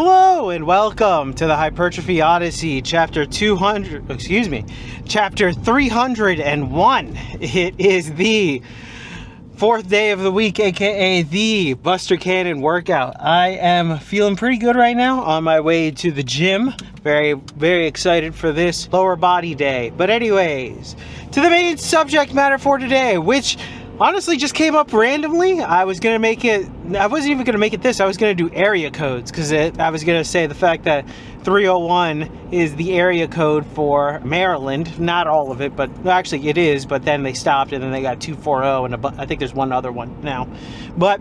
Hello and welcome to the Hypertrophy Odyssey, chapter 301. It is the fourth day of the week, aka the Buster Cannon workout. I am feeling pretty good right now on my way to the gym. Very, very excited for this lower body day. But anyways, to the main subject matter for today, which honestly just came up randomly. I wasn't even gonna make it this. I was gonna do area codes because I was gonna say the fact that 301 is the area code for Maryland. Not all of it, but actually it is, but then they stopped and then they got 240 and I think there's one other one now. But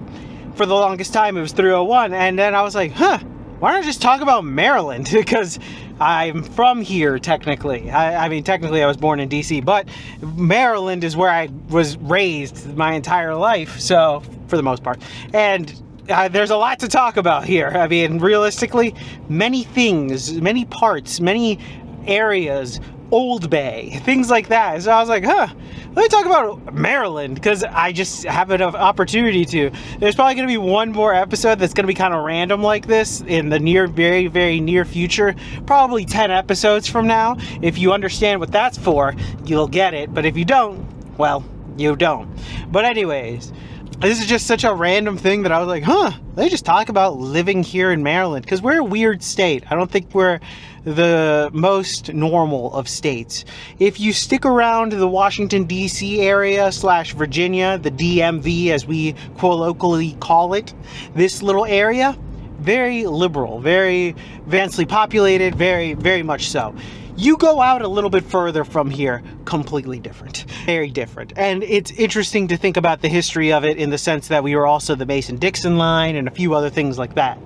for the longest time it was 301, and then I was like, why don't I just talk about Maryland? Because I'm from here, technically. I mean, technically I was born in DC, but Maryland is where I was raised my entire life, so, for the most part. And there's a lot to talk about here. I mean, realistically, many things, many parts, many areas, Old Bay, things like that. So I was like, let me talk about Maryland, because I just have an opportunity to. There's probably going to be one more episode that's going to be kind of random like this in the very, very near future. Probably 10 episodes from now. If you understand what that's for, you'll get it. But if you don't, well, you don't. But anyways, this is just such a random thing that I was like, let me just talk about living here in Maryland, because we're a weird state. I don't think we're the most normal of states. If you stick around the Washington, D.C. area / Virginia, the DMV as we colloquially call it, this little area, very liberal, very densely populated, very, very much so. You go out a little bit further from here, completely different, very different. And it's interesting to think about the history of it in the sense that we were also the Mason-Dixon line and a few other things like that.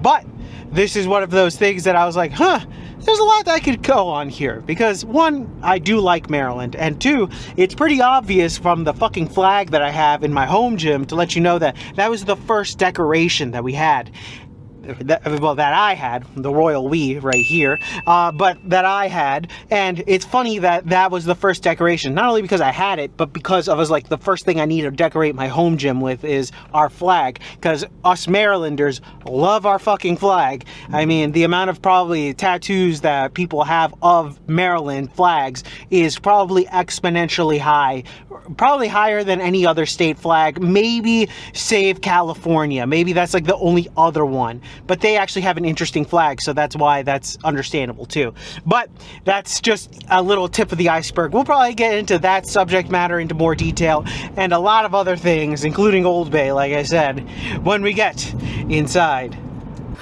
But this is one of those things that I was like, there's a lot that I could go on here. Because one, I do like Maryland. And two, it's pretty obvious from the fucking flag that I have in my home gym to let you know that that was the first decoration that we had. That I had, the royal we right here, but that I had. And it's funny that that was the first decoration, not only because I had it, but because I was like, the first thing I need to decorate my home gym with is our flag, because us Marylanders love our fucking flag. I mean, the amount of probably tattoos that people have of Maryland flags is probably exponentially high, probably higher than any other state flag, maybe save California. Maybe that's like the only other one. But they actually have an interesting flag, so that's why that's understandable too. But that's just a little tip of the iceberg. We'll probably get into that subject matter into more detail and a lot of other things, including Old Bay, like I said, when we get inside.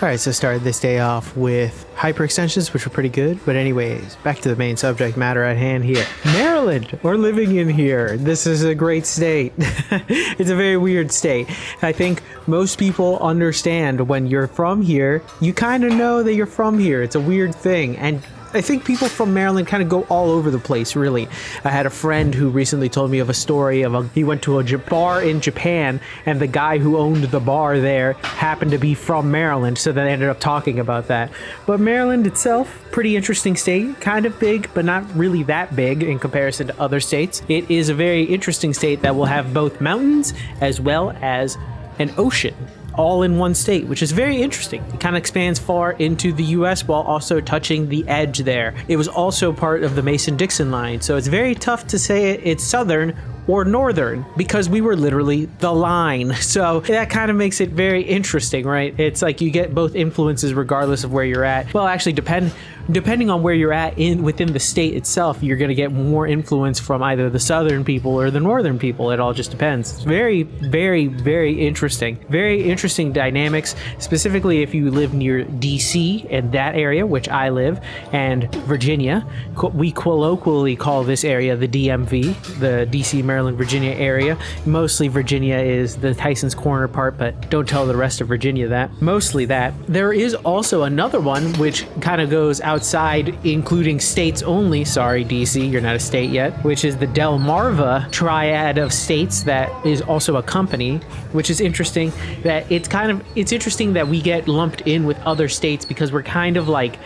Alright, so started this day off with hyperextensions, which were pretty good. But anyways, back to the main subject matter at hand here. Maryland, we're living in here. This is a great state. It's a very weird state. I think most people understand when you're from here, you kind of know that you're from here. It's a weird thing. And I think people from Maryland kind of go all over the place, really. I had a friend who recently told me of a story of he went to a bar in Japan, and the guy who owned the bar there happened to be from Maryland, so they ended up talking about that. But Maryland itself, pretty interesting state, kind of big, but not really that big in comparison to other states. It is a very interesting state that will have both mountains as well as an ocean, all in one state, which is very interesting. It kind of expands far into the US while also touching the edge there. It was also part of the Mason-Dixon line, so it's very tough to say it's southern or northern because we were literally the line. So that kind of makes it very interesting, right? It's like you get both influences regardless of where you're at. Well, actually depending on where you're at within the state itself, you're going to get more influence from either the southern people or the northern people. It all just depends. It's very, very, very interesting. Very interesting dynamics, specifically if you live near DC and that area, which I live, and Virginia. We colloquially call this area the DMV, the DC, Maryland, Virginia area. Mostly Virginia is the Tyson's Corner part, but don't tell the rest of Virginia that. Mostly that. There is also another one which kind of goes outside, including states only. Sorry, DC, you're not a state yet. Which is the Delmarva triad of states that is also a company, which is interesting. That it's interesting that we get lumped in with other states because we're kind of like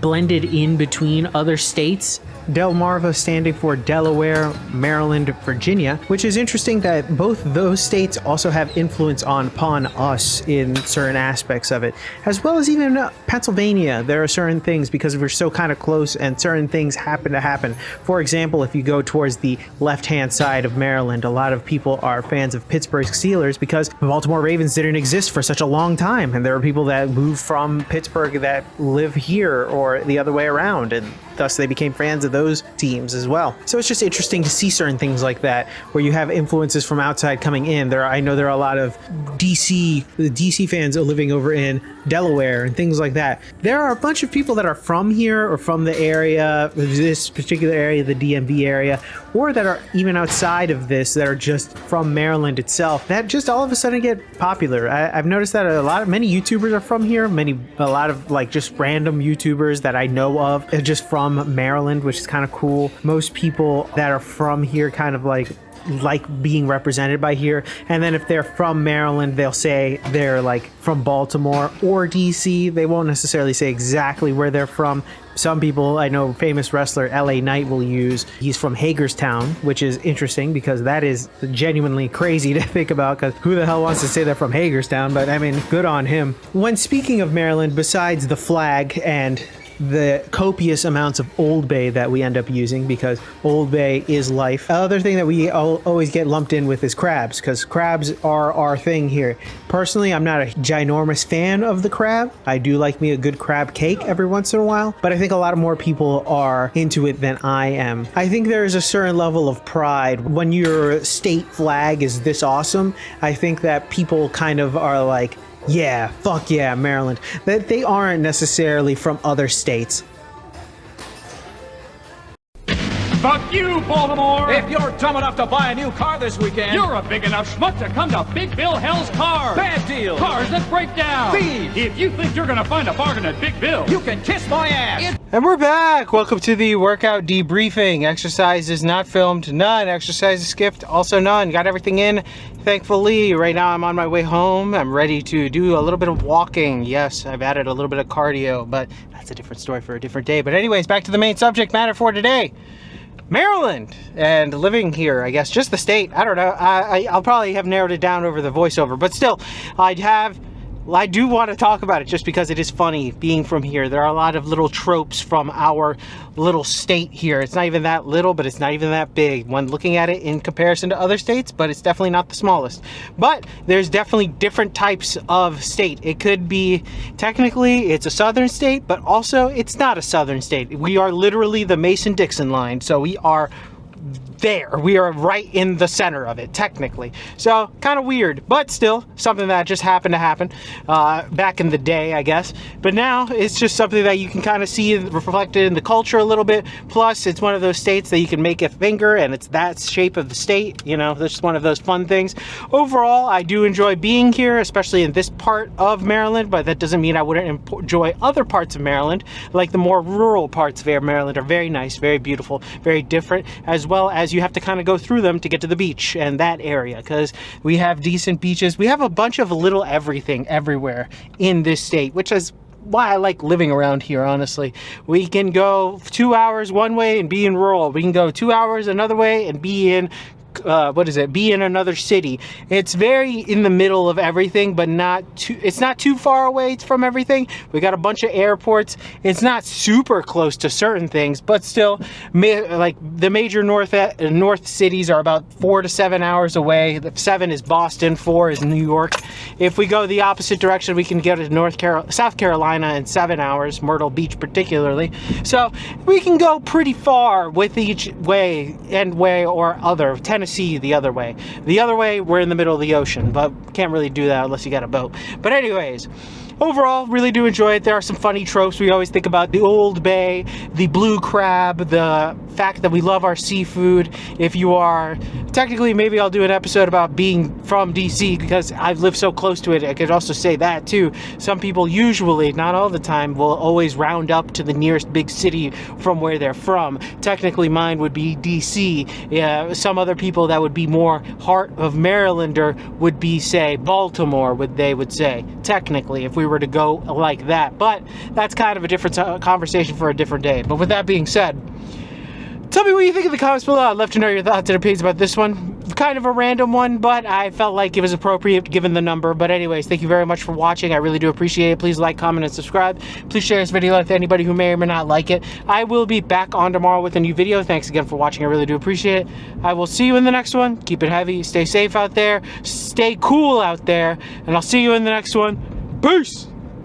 blended in between other states Delmarva standing for Delaware, Maryland, Virginia, which is interesting that both those states also have influence upon us in certain aspects of it, as well as even Pennsylvania. There are certain things, because we're so kind of close, and certain things happen to happen. For example, if you go towards the left-hand side of Maryland, a lot of people are fans of Pittsburgh Steelers because the Baltimore Ravens didn't exist for such a long time, and there are people that moved from Pittsburgh that live here or the other way around, and thus they became fans of those teams as well. So it's just interesting to see certain things like that where you have influences from outside coming in. I know there are a lot of DC fans living over in Delaware and things like that. There are a bunch of people that are from here or from the area, this particular area, the DMV area, or that are even outside of this that are just from Maryland itself, that just all of a sudden get popular. I've noticed that many YouTubers are from here, a lot of like just random YouTubers that I know of are just from Maryland, which is kind of cool. Most people that are from here kind of like being represented by here, and then if they're from Maryland, they'll say they're like from Baltimore or DC. They won't necessarily say exactly where they're from. Some people, I know famous wrestler LA Knight will use, he's from Hagerstown, which is interesting because that is genuinely crazy to think about, because who the hell wants to say they're from Hagerstown? But I mean, good on him. When speaking of Maryland, besides the flag and the copious amounts of Old Bay that we end up using, because Old Bay is life. Other thing that we always get lumped in with is crabs, because crabs are our thing here. Personally, I'm not a ginormous fan of the crab. I do like me a good crab cake every once in a while, but I think a lot of more people are into it than I am. I think there is a certain level of pride when your state flag is this awesome. I think that people kind of are like, yeah, fuck yeah, Maryland. That they aren't necessarily from other states. Fuck you, Baltimore! If you're dumb enough to buy a new car this weekend, You're a big enough schmuck to come to Big Bill Hell's Cars! bad deal. Cars that break down! Thieves. If you think you're gonna find a bargain at Big Bill, You can kiss my ass. And we're back! Welcome to the workout debriefing. Exercise is not filmed, none. Exercise is skipped, also none. Got everything in, thankfully. Right now I'm on my way home. I'm ready to do a little bit of walking. Yes, I've added a little bit of cardio, but that's a different story for a different day. But anyways, back to the main subject matter for today. Maryland, and living here, I guess, just the state. I don't know. I'll probably have narrowed it down over the voiceover, but still, I do want to talk about it just because it is funny being from here. There are a lot of little tropes from our little state here. It's not even that little, but it's not even that big when looking at it in comparison to other states, but it's definitely not the smallest. But there's definitely different types of state. It could be, technically, it's a southern state, but also it's not a southern state. We are literally the Mason-Dixon line, so we are there. We are right in the center of it, technically. So, kind of weird, but still something that just happened to happen back in the day, I guess. But now it's just something that you can kind of see reflected in the culture a little bit. Plus, it's one of those states that you can make a finger and it's that shape of the state. You know, that's just one of those fun things. Overall, I do enjoy being here, especially in this part of Maryland, but that doesn't mean I wouldn't enjoy other parts of Maryland. Like the more rural parts of Maryland are very nice, very beautiful, very different, as well as you have to kind of go through them to get to the beach and that area, because we have decent beaches. We have a bunch of little everything everywhere in this state, which is why I like living around here, honestly. We can go 2 hours one way and be in rural. We can go 2 hours another way and be in be in another city. It's very in the middle of everything, but it's not too far away from everything. We got a bunch of airports. It's not super close to certain things, but still, like the major north cities are about 4 to 7 hours away. 7 is Boston, 4 is New York. If we go the opposite direction, we can get to South Carolina in 7 hours, Myrtle Beach particularly. So we can go pretty far with each way or other. Tennessee the other way. The other way, we're in the middle of the ocean, but can't really do that unless you got a boat. But anyways, overall, really do enjoy it. There are some funny tropes. We always think about the Old Bay, the blue crab, the fact that we love our seafood. If you are, technically, maybe I'll do an episode about being from DC because I've lived so close to it. I could also say that too. Some people usually, not all the time, will always round up to the nearest big city from where they're from. Technically, mine would be DC. Yeah, some other people that would be more heart of Marylander would be, say, Baltimore, they would say, technically, if we were to go like that. But that's kind of a different conversation for a different day. But with that being said, Tell me what you think in the comments below. I'd love to know your thoughts and opinions about this one. Kind of a random one, but I felt like it was appropriate given the number. But anyways, thank you very much for watching. I really do appreciate it. Please like, comment, and subscribe. Please share this video with anybody who may or may not like it. I will be back on tomorrow with a new video. Thanks again for watching. I really do appreciate it. I will see you in the next one. Keep it heavy. Stay safe out there. Stay cool out there. And I'll see you in the next one. Peace!